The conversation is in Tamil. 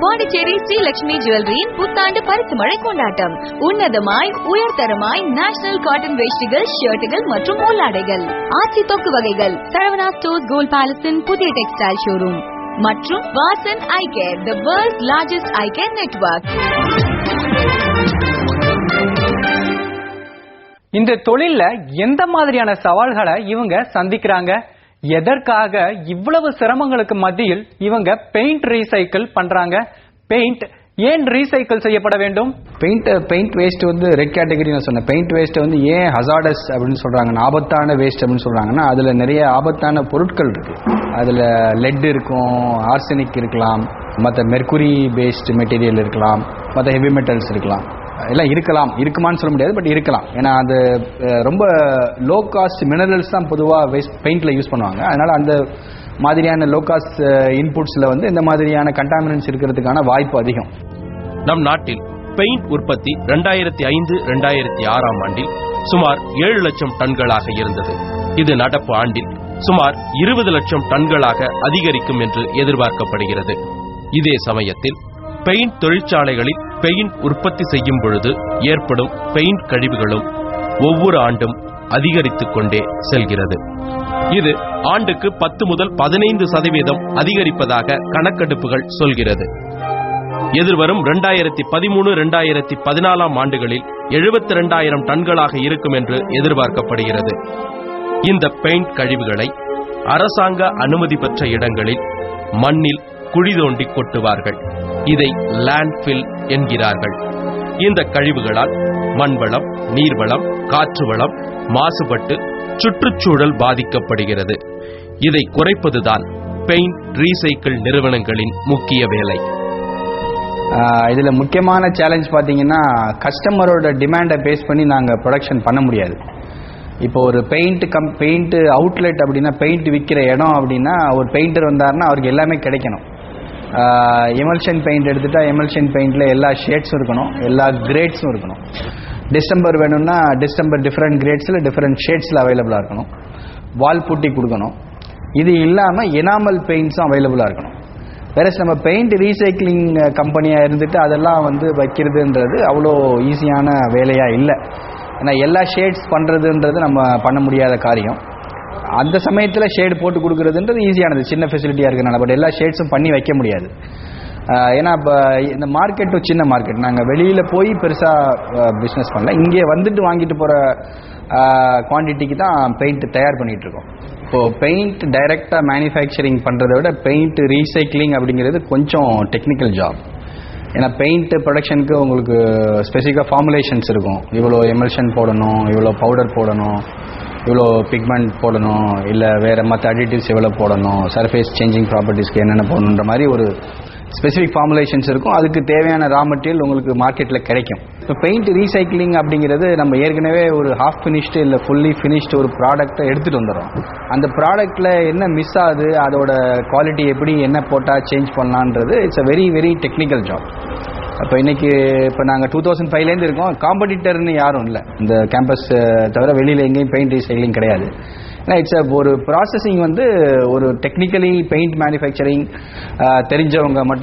பாண்டிச்சேரி ஸ்ரீலட்சுமி ஜுவல்லரியின் புத்தாண்டு பரிசு மழை கொண்டாட்டம். உன்னதமாய் உயர்தரமாய் நேஷனல் காட்டன் வேஷ்டிகள், ஷர்ட்டுகள் மற்றும் உள்ளாடைகள், ஆச்சி தொக்கு வகைகள், சரவணா ஸ்டோர்ஸ் கோல்ட் பேலஸின் புதிய டெக்ஸ்டைல் ஷோரூம் மற்றும் Vasan eye care, the world's largest eye care network. இந்த தொழில்ல எந்த மாதிரியான சவால்களை இவங்க சந்திக்கிறாங்க? எதற்காக இவ்வளவு சிரமங்களுக்கு மத்தியில் இவங்க பெயிண்ட் ரீசைக்கிள் பண்றாங்க? பெயிண்ட் ஏன் ரீசைக்கிள் செய்யப்பட வேண்டும்? பெயிண்ட் வேஸ்ட் வந்து ரெட் கேட்டகரி நான் சொன்னேன். பெயிண்ட் வேஸ்ட் வந்து ஏன் ஹசார்டஸ் அப்படின்னு சொல்றாங்கன்னா, ஆபத்தான வேஸ்ட் அப்படின்னு சொல்றாங்கன்னா, அதுல நிறைய ஆபத்தான பொருட்கள் இருக்கு. அதுல லெட் இருக்கும், ஆர்சனிக் இருக்கலாம், மற்ற மெர்குரி பேஸ்ட் மெட்டீரியல் இருக்கலாம், மற்ற ஹெவி மெட்டல்ஸ் இருக்கலாம். எல்லாம் இருக்கலாம், இருக்குமான்னு சொல்ல முடியாது, பட் இருக்கலாம். ஏன்னா அது ரொம்ப லோ காஸ்ட் மினரல்ஸ் தான் பொதுவாக பெயிண்ட்ல யூஸ் பண்ணுவாங்க. அதனால அந்த மாதிரியான லோ காஸ்ட் இன்புட்ஸ்ல வந்து இந்த மாதிரியான கண்டாமினன்ட்ஸ் இருக்கிறதுக்கான வாய்ப்பு அதிகம். நம் நாட்டில் பெயிண்ட் உற்பத்தி 2005-2006 ஆண்டில் சுமார் 7 லட்சம் டன்களாக இருந்தது. இது நடப்பு ஆண்டில் சுமார் 20 லட்சம் டன்களாக அதிகரிக்கும் என்று எதிர்பார்க்கப்படுகிறது. இதே சமயத்தில் பெயிண்ட் தொழிற்சாலைகளில் பெயிண்ட் உற்பத்தி செய்யும் பொழுது ஏற்படும் பெயிண்ட் கழிவுகளும் ஒவ்வொரு ஆண்டும் அதிகரித்துக் கொண்டே செல்கிறது. இது ஆண்டுக்கு 10 முதல் 15% அதிகரிப்பதாக கணக்கெடுப்புகள் சொல்கிறது. எதிர்வரும் 2013-2014 ஆண்டுகளில் 72,000 டன்களாக இருக்கும் என்று எதிர்பார்க்கப்படுகிறது. இந்த பெயிண்ட் கழிவுகளை அரசாங்க அனுமதி பெற்ற இடங்களில் மண்ணில் குழி தோண்டி கொட்டுவார்கள். இதை லேண்ட்ஃபில் என்கிறார்கள். இந்த கழிவுகளால் மண்வளம், நீர்வளம், காற்று வளம் மாசுபட்டு சுற்றுச்சூழல் பாதிக்கப்படுகிறது. இதை குறைப்பதுதான் பெயிண்ட் ரீசைக்கிள் நிறுவனங்களின் முக்கிய வேலை. இதுல முக்கியமான சேலஞ்ச் பாத்தீங்கன்னா, கஸ்டமரோட டிமாண்டை பேஸ் பண்ணி நாங்க ப்ரொடக்ஷன் பண்ண முடியாது. இப்போ ஒரு பெயிண்ட் அவுட்லெட் அப்படின்னா, பெயிண்ட் விற்கிற இடம் அப்படின்னா, ஒரு பெயிண்டர் வந்தாருன்னா அவருக்கு எல்லாமே கிடைக்கணும். எமல்ஷன் பெயிண்ட் எடுத்துட்டா எமல்ஷன் பெயிண்ட்ல எல்லா ஷேட்ஸும் இருக்கணும், எல்லா கிரேட்ஸும் இருக்கணும். டிஸ்டம்பர் வேணும்னா டிஸ்டம்பர் டிஃப்ரெண்ட் கிரேட்ஸில் டிஃப்ரெண்ட் ஷேட்ஸில் அவைலபிளாக இருக்கணும். வால் புட்டி கொடுக்கணும். இது இல்லாமல் எனாமல் பெயிண்ட்ஸும் அவைலபிளாக இருக்கணும். வேற நம்ம பெயிண்ட் ரீசைக்கிளிங் கம்பெனியாக இருந்துட்டு அதெல்லாம் வந்து வைக்கிறதுன்றது அவ்வளோ ஈஸியான வேலையாக இல்லை. ஏன்னா எல்லா ஷேட்ஸ் பண்ணுறதுன்றது நம்ம பண்ண முடியாத காரியம். அந்த சமயத்தில் ஷேடு போட்டு கொடுக்குறதுன்றது ஈஸியானது, சின்ன ஃபெசிலிட்டியாக இருக்கிறனால. பட் எல்லா ஷேட்ஸும் பண்ணி வைக்க முடியாது. ஏன்னா இப்போ இந்த மார்க்கெட்டும் சின்ன மார்க்கெட், நாங்கள் வெளியில் போய் பெருசாக பிஸ்னஸ் பண்ணல, இங்கே வந்துட்டு வாங்கிட்டு போகிற குவான்டிட்டிக்கு தான் பெயிண்ட் தயார் பண்ணிகிட்ருக்கோம். இப்போது பெயிண்ட் டைரெக்டாக மேனுஃபேக்சரிங் பண்ணுறதை விட பெயிண்ட் ரீசைக்கிளிங் அப்படிங்கிறது கொஞ்சம் டெக்னிக்கல் ஜாப். ஏன்னா பெயிண்ட் ப்ரொடக்ஷனுக்கு உங்களுக்கு ஸ்பெசிஃபிக்காக ஃபார்முலேஷன்ஸ் இருக்கும். இவ்வளோ எமல்ஷன் போடணும், இவ்வளோ பவுடர் போடணும், இவ்வளோ பிக்மெண்ட் போடணும், இல்லை வேறு மற்ற அடிட்டிவ்ஸ் எவ்வளோ போடணும், சர்ஃபேஸ் சேஞ்சிங் ப்ராப்பர்ட்டிஸ்க்கு என்னென்ன போடணுன்ற மாதிரி ஒரு ஸ்பெசிஃபிக் ஃபார்முலேஷன்ஸ் இருக்கும். அதுக்கு தேவையான ரா மெட்டீரியல் உங்களுக்கு மார்க்கெட்டில் கிடைக்கும். இப்போ பெயிண்ட் ரீசைக்கிளிங் அப்படிங்கிறது நம்ம ஏற்கனவே ஒரு ஹாஃப் ஃபினிஷ்டு இல்லை ஃபுல்லி ஃபினிஷ்டு ஒரு ப்ராடக்டை எடுத்துகிட்டு வந்துடுறோம். அந்த ப்ராடக்டில் என்ன மிஸ் ஆகுது, அதோட குவாலிட்டி எப்படி என்ன போட்டால் சேஞ்ச் பண்ணலான்றது it's a very very technical job. அப்போ இன்னைக்கு இப்போ நாங்கள் 2005 இருக்கோம். காம்படிட்டர்னு யாரும் இல்லை இந்த கேம்பஸ் தவிர, வெளியில் எங்கேயும் பெயிண்ட் ரீசைக்ளிங் கிடையாது. ஏன்னா இட்ஸ் ஒரு ப்ராசஸிங் வந்து ஒரு டெக்னிக்கலி பெயிண்ட் மேனுஃபேக்சரிங் தெரிஞ்சவங்க மட்டும்